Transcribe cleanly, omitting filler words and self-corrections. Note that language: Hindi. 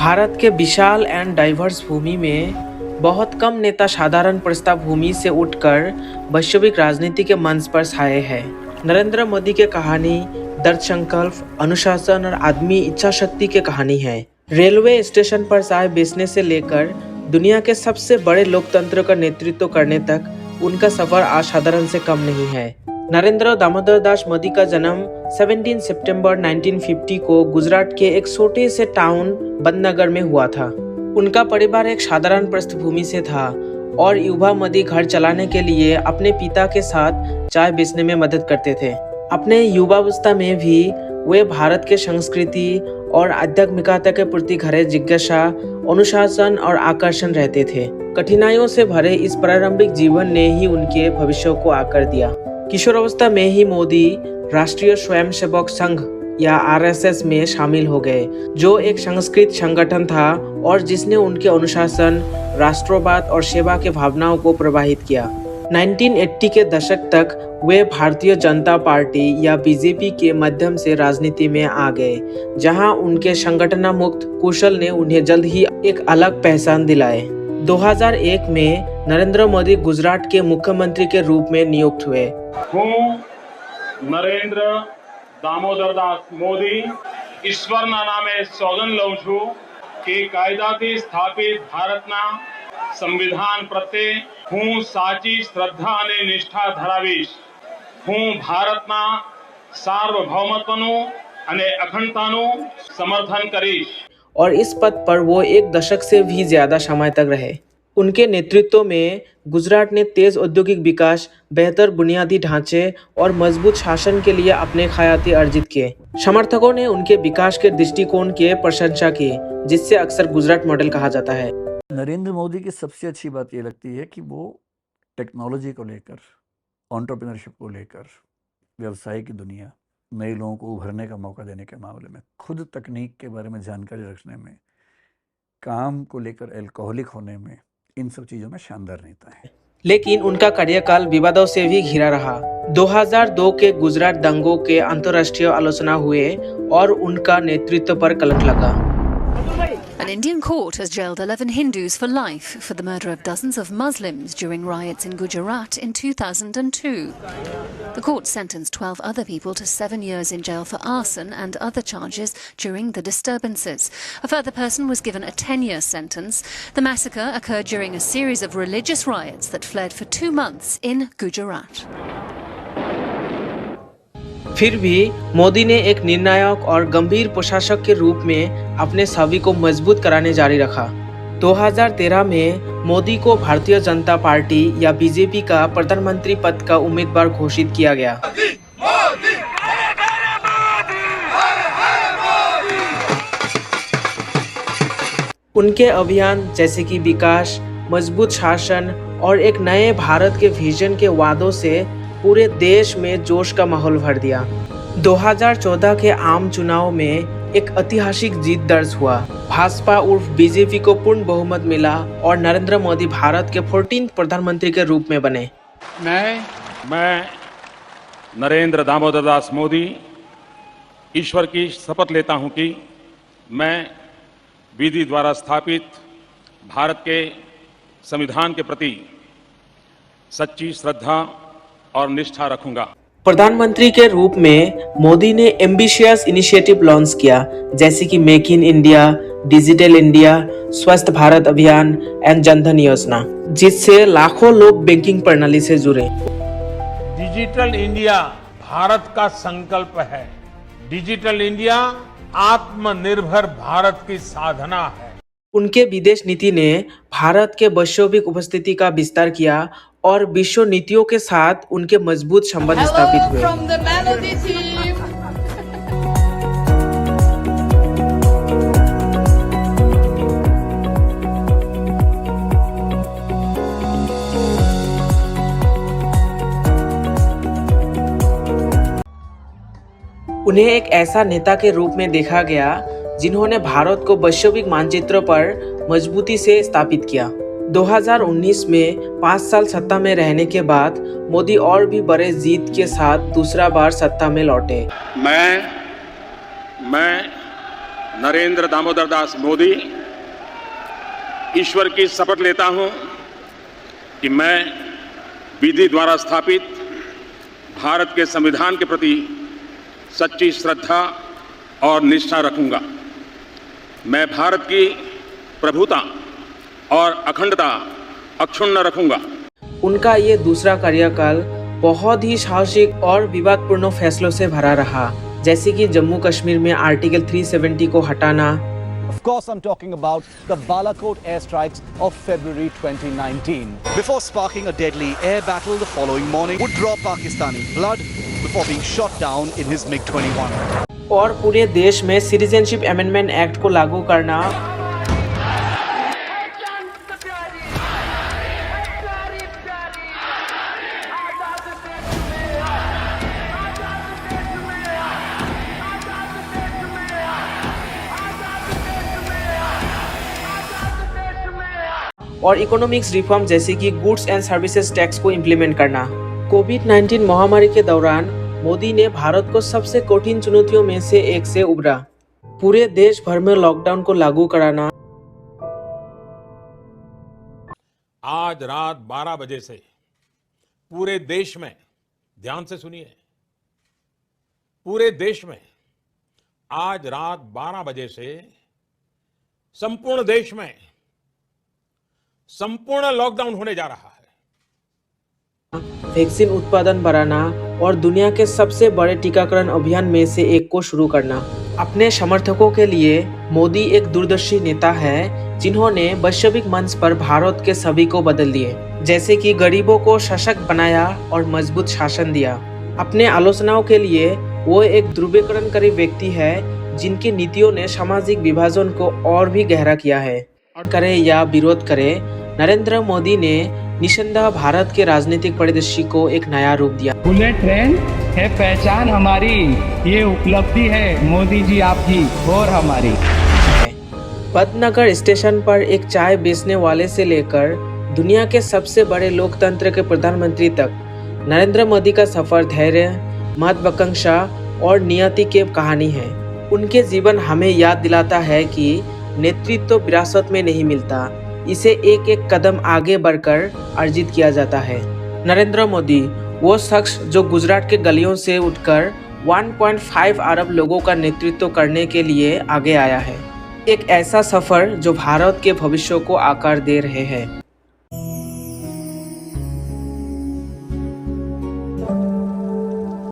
भारत के विशाल एंड डाइवर्स भूमि में बहुत कम नेता साधारण प्रस्ताव भूमि से उठकर वैश्विक राजनीति के मंच पर छाए हैं। नरेंद्र मोदी की कहानी दृढ़ संकल्प, अनुशासन और आदमी इच्छा शक्ति की कहानी है। रेलवे स्टेशन पर चाय बेचने से लेकर दुनिया के सबसे बड़े लोकतंत्र का नेतृत्व करने तक उनका सफर असाधारण से कम नहीं है। नरेंद्र दामोदर दास मोदी का जन्म 17 सितंबर 1950 को गुजरात के एक छोटे से टाउन बदनगर में हुआ था। उनका परिवार एक साधारण पृष्ठभूमि से था और युवा मोदी घर चलाने के लिए अपने पिता के साथ चाय बेचने में मदद करते थे। अपने युवावस्था में भी वे भारत के संस्कृति और आध्यात्मिकता के प्रति गहरे जिज्ञासा, अनुशासन और आकर्षण रहते थे। कठिनाइयों से भरे इस प्रारंभिक जीवन ने ही उनके भविष्य को आकार दिया। किशोरावस्था में ही मोदी राष्ट्रीय स्वयंसेवक संघ या आरएसएस में शामिल हो गए, जो एक संस्कृत संगठन था और जिसने उनके अनुशासन, राष्ट्रवाद और सेवा के भावनाओं को प्रभावित किया। 1980 के दशक तक वे भारतीय जनता पार्टी या बीजेपी के माध्यम से राजनीति में आ गए, जहां उनके संगठनामुक्त कौशल ने उन्हें जल्द ही एक अलग पहचान दिलाए। 2001 में नरेंद्र मोदी गुजरात के मुख्यमंत्री के रूप में नियुक्त हुए। नरेंद्र दामोदर दास मोदी ईश्वરના નામે સોગંદ લઉં છું કે કાયદાથી સ્થાપિત ભારતના સંવિધાન પ્રત્યે હું સાચી શ્રદ્ધા અને નિષ્ઠા ધરાવીશ। હું ભારતના સાર્વભૌમત્વનું અને અખંડતાનું સમર્થન કરીશ। और इस पद पर वो एक दशक से भी ज्यादा समय तक रहे। उनके नेतृत्व में गुजरात ने तेज औद्योगिक विकास, बेहतर बुनियादी ढांचे और मजबूत शासन के लिए अपने ख्याति अर्जित किए। समर्थकों ने उनके विकास के दृष्टिकोण की प्रशंसा की, जिससे अक्सर गुजरात मॉडल कहा जाता है। नरेंद्र मोदी की सबसे अच्छी बात ये लगती है कि वो टेक्नोलॉजी को लेकर, एंटरप्रेन्योरशिप को लेकर, व्यवसाय की दुनिया, नए लोगों को उभरने का मौका देने के मामले में, खुद तकनीक के बारे में जानकारी रखने में, काम को लेकर एल्कोहलिक होने में, इन सब चीज़ों में शानदार नेता है। लेकिन उनका कार्यकाल विवादों से भी घिरा रहा। 2002 के गुजरात दंगों के अंतर्राष्ट्रीय आलोचना हुए और उनका नेतृत्व पर कलंक लगा। An Indian court has jailed 11 Hindus for life for the murder of dozens of Muslims during riots in Gujarat in 2002. The court sentenced 12 other people to 7 years in jail for arson and other charges during the disturbances. A further person was given a 10-year sentence. The massacre occurred during a series of religious riots that flared for 2 months in Gujarat. फिर भी मोदी ने एक निर्णायक और गंभीर प्रशासक के रूप में अपने छवि को मजबूत कराने जारी रखा। 2013 में मोदी को भारतीय जनता पार्टी या बीजेपी का प्रधानमंत्री पद का उम्मीदवार घोषित किया गया। उनके अभियान जैसे कि विकास, मजबूत शासन और एक नए भारत के विजन के वादों से पूरे देश में जोश का माहौल भर दिया। 2014 के आम चुनाव में एक ऐतिहासिक जीत दर्ज हुआ। भाजपा उर्फ बीजेपी को पूर्ण बहुमत मिला और नरेंद्र मोदी भारत के 14th प्रधानमंत्री के रूप में बने। मैं नरेंद्र दामोदर दास मोदी ईश्वर की शपथ लेता हूं कि मैं विधि द्वारा स्थापित भारत के संविधान के प्रति सच्ची श्रद्धा और निष्ठा रखूंगा। प्रधानमंत्री के रूप में मोदी ने एम्बिशियस इनिशिएटिव लॉन्च किया, जैसे कि make in India, digital India, स्वस्थ भारत अभियान एंड जनधन योजना, जिससे लाखों लोग बैंकिंग प्रणाली से जुड़े। डिजिटल इंडिया भारत का संकल्प है। डिजिटल इंडिया आत्मनिर्भर भारत की साधना है। उनके विदेश नीति ने भारत के वैश्विक उपस्थिति का विस्तार किया और विश्व नीतियों के साथ उनके मजबूत संबंध स्थापित हुए। उन्हें एक ऐसा नेता के रूप में देखा गया जिन्होंने भारत को वैश्विक मानचित्र पर मजबूती से स्थापित किया। 2019 में 5 साल सत्ता में रहने के बाद मोदी और भी बड़े जीत के साथ दूसरा बार सत्ता में लौटे। मैं नरेंद्र दामोदर दास मोदी ईश्वर की शपथ लेता हूं कि मैं विधि द्वारा स्थापित भारत के संविधान के प्रति सच्ची श्रद्धा और निष्ठा रखूंगा। मैं भारत की प्रभुता और अखंडता अक्षुण्ण रखूंगा। उनका ये दूसरा कार्यकाल बहुत ही साहसिक और विवादपूर्ण फैसलों से भरा रहा, जैसे कि जम्मू कश्मीर में आर्टिकल 370 को हटाना। Of course, I'm talking about the Balakot airstrikes of February 2019. Before sparking a deadly air battle the following morning, would draw Pakistani blood before being shot down in his MiG-21. और पूरे देश में सिटीजनशिप अमेंडमेंट एक्ट को लागू करना। और इकोनॉमिक्स रिफॉर्म जैसे कि गुड्स एंड सर्विसेज टैक्स को इम्प्लीमेंट करना। कोविड-19 महामारी के दौरान मोदी ने भारत को सबसे कठिन चुनौतियों में से एक से उबरा। पूरे देश भर में लॉकडाउन को लागू कराना। आज रात 12 बजे से पूरे देश में, ध्यान से सुनिए, पूरे देश में आज रात 12 बजे से संपूर्ण देश में संपूर्ण लॉकडाउन होने जा रहा है। वैक्सीन उत्पादन बढ़ाना और दुनिया के सबसे बड़े टीकाकरण अभियान में से एक को शुरू करना। अपने समर्थकों के लिए मोदी एक दूरदर्शी नेता है जिन्होंने वैश्विक मंच पर भारत के छवि को बदल दिए, जैसे कि गरीबों को सशक्त बनाया और मजबूत शासन दिया। अपने आलोचनाओं के लिए वो एक ध्रुवीकरणकारी व्यक्ति है जिनकी नीतियों ने सामाजिक विभाजन को और भी गहरा किया है। करे या विरोध करे, नरेंद्र मोदी ने निसंदेह भारत के राजनीतिक परिदृश्य को एक नया रूप दिया। बुलेट ट्रेन है पहचान हमारी, ये उपलब्धि है मोदी जी आपकी और हमारी। पदनगर स्टेशन पर एक चाय बेचने वाले से लेकर दुनिया के सबसे बड़े लोकतंत्र के प्रधानमंत्री तक नरेंद्र मोदी का सफर धैर्य, महत्वाकांक्षा और नियति की कहानी है। उनके जीवन हमें याद दिलाता है कि नेतृत्व तो विरासत में नहीं मिलता, इसे एक एक कदम आगे बढ़कर अर्जित किया जाता है। नरेंद्र मोदी वो शख्स जो गुजरात के गलियों से उठकर 1.5 अरब लोगों का नेतृत्व करने के लिए आगे आया है। एक ऐसा सफर जो भारत के भविष्य को आकार दे रहे हैं।